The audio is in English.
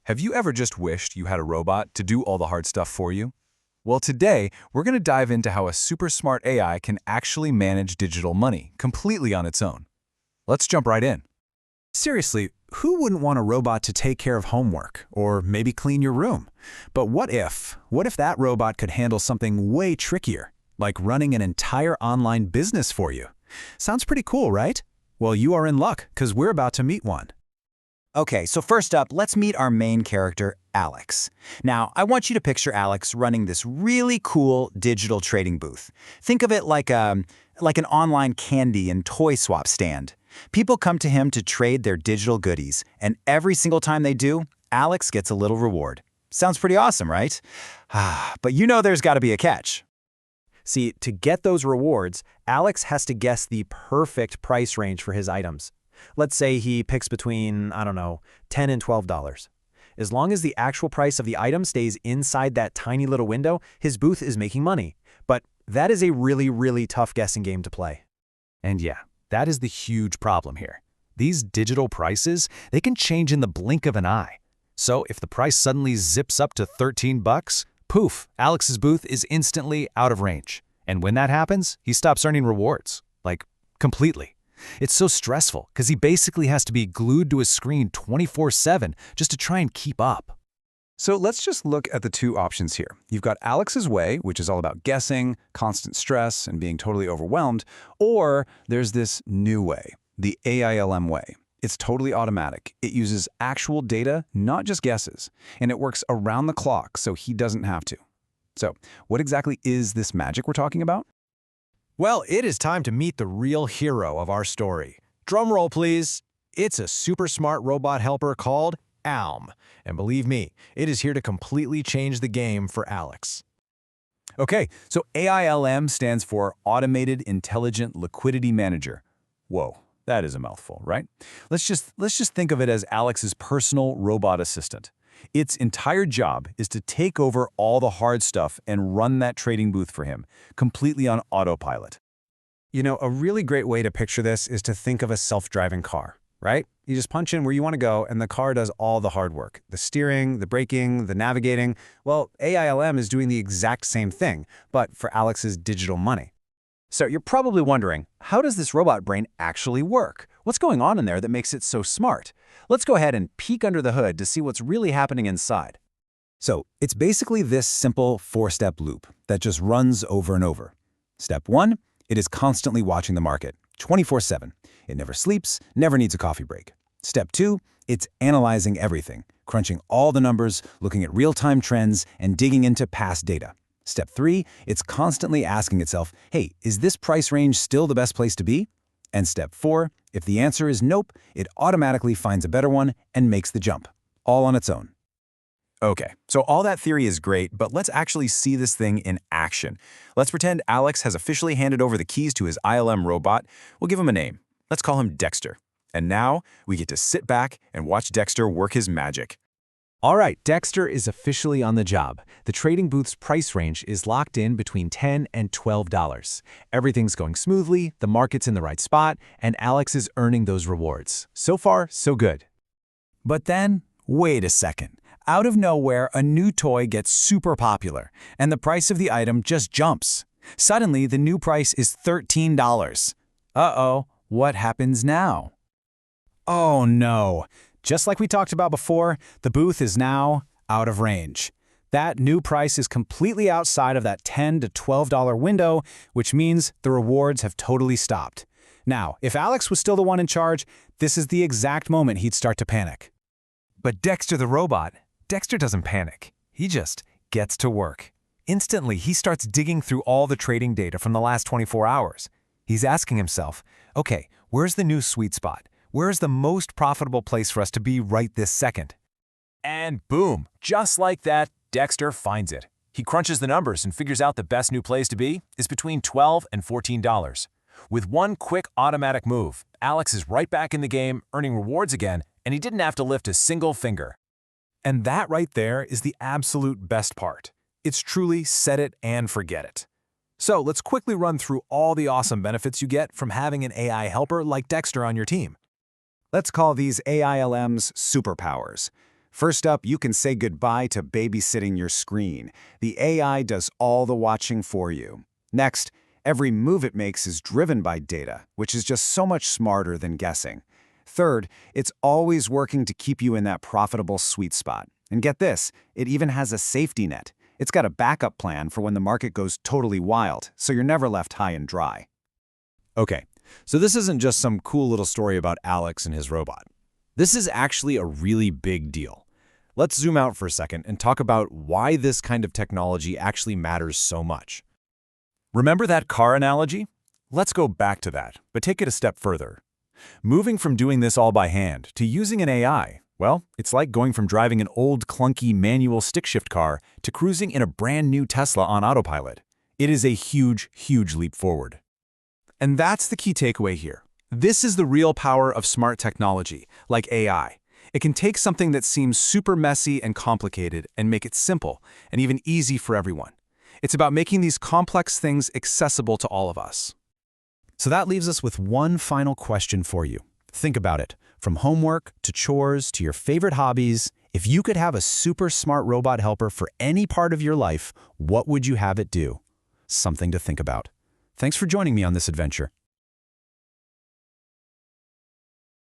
Have you ever just wished you had a robot to do all the hard stuff for you? Well, today, we're going to dive into how a super smart AI can actually manage digital money completely on its own. Let's jump right in. Seriously, who wouldn't want a robot to take care of homework or maybe clean your room? But what if that robot could handle something way trickier, like running an entire online business for you? Sounds pretty cool, right? Well, you are in luck because we're about to meet one. Okay, so first up, let's meet our main character, Alex. Now, I want you to picture Alex running this really cool digital trading booth. Think of it like an online candy and toy swap stand. People come to him to trade their digital goodies, and every single time they do, Alex gets a little reward. Sounds pretty awesome, right? But you know there's got to be a catch. See, to get those rewards, Alex has to guess the perfect price range for his items. Let's say he picks between, $10 and $12. As long as the actual price of the item stays inside that tiny little window, his booth is making money. But that is a really, really tough guessing game to play. And yeah, that is the huge problem here. These digital prices, they can change in the blink of an eye. So if the price suddenly zips up to $13, poof, Alex's booth is instantly out of range. And when that happens, he stops earning rewards. Like, completely. It's so stressful because he basically has to be glued to his screen 24/7 just to try and keep up. So let's just look at the two options here. You've got Alex's way, which is all about guessing, constant stress, and being totally overwhelmed, or there's this new way, the AiLM way. It's totally automatic. It uses actual data, not just guesses, and it works around the clock so he doesn't have to. So what exactly is this magic we're talking about? Well, it is time to meet the real hero of our story. Drum roll, please. It's a super smart robot helper called AiLM. And believe me, it is here to completely change the game for Alex. Okay, so AiLM stands for Automated Intelligent Liquidity Manager. Whoa, that is a mouthful, right? Let's just think of it as Alex's personal robot assistant. Its entire job is to take over all the hard stuff and run that trading booth for him, completely on autopilot. You know, a really great way to picture this is to think of a self-driving car, right? You just punch in where you want to go, and the car does all the hard work. The steering, the braking, the navigating. Well, AiLM is doing the exact same thing, but for Alex's digital money. So you're probably wondering, how does this robot brain actually work? What's going on in there that makes it so smart? Let's go ahead and peek under the hood to see what's really happening inside. So it's basically this simple four-step loop that just runs over and over. Step 1, it is constantly watching the market, 24/7. It never sleeps, never needs a coffee break. Step 2, it's analyzing everything, crunching all the numbers, looking at real-time trends, and digging into past data. Step 3, it's constantly asking itself, hey, is this price range still the best place to be? And step 4, if the answer is nope, it automatically finds a better one and makes the jump, all on its own. Okay, so all that theory is great, but let's actually see this thing in action. Let's pretend Alex has officially handed over the keys to his AiLM robot. We'll give him a name. Let's call him Dexter. And now we get to sit back and watch Dexter work his magic. All right, Dexter is officially on the job. The trading booth's price range is locked in between $10 and $12. Everything's going smoothly, the market's in the right spot, and Alex is earning those rewards. So far, so good. But then, wait a second. Out of nowhere, a new toy gets super popular, and the price of the item just jumps. Suddenly, the new price is $13. Uh-oh, what happens now? Oh no. Just like we talked about before, the booth is now out of range. That new price is completely outside of that $10 to $12 window, which means the rewards have totally stopped. Now, if Alex was still the one in charge, this is the exact moment he'd start to panic. But Dexter the robot, Dexter doesn't panic. He just gets to work. Instantly, he starts digging through all the trading data from the last 24 hours. He's asking himself, okay, where's the new sweet spot? Where's the most profitable place for us to be right this second? And boom, just like that, Dexter finds it. He crunches the numbers and figures out the best new place to be is between $12 and $14. With one quick automatic move, Alex is right back in the game, earning rewards again, and he didn't have to lift a single finger. And that right there is the absolute best part. It's truly set it and forget it. So let's quickly run through all the awesome benefits you get from having an AI helper like Dexter on your team. Let's call these AiLM's superpowers. First up, you can say goodbye to babysitting your screen. The AI does all the watching for you. Next, every move it makes is driven by data, which is just so much smarter than guessing. Third, it's always working to keep you in that profitable sweet spot. And get this, it even has a safety net. It's got a backup plan for when the market goes totally wild, so you're never left high and dry. Okay, so this isn't just some cool little story about Alex and his robot. This is actually a really big deal. Let's zoom out for a second and talk about why this kind of technology actually matters so much. Remember that car analogy? Let's go back to that, but take it a step further. Moving from doing this all by hand to using an AI, well, it's like going from driving an old clunky manual stick-shift car to cruising in a brand new Tesla on Autopilot. It is a huge, huge leap forward. And that's the key takeaway here. This is the real power of smart technology, like AI. It can take something that seems super messy and complicated and make it simple and even easy for everyone. It's about making these complex things accessible to all of us. So that leaves us with one final question for you. Think about it. From homework to chores to your favorite hobbies, if you could have a super smart robot helper for any part of your life, what would you have it do? Something to think about. Thanks for joining me on this adventure.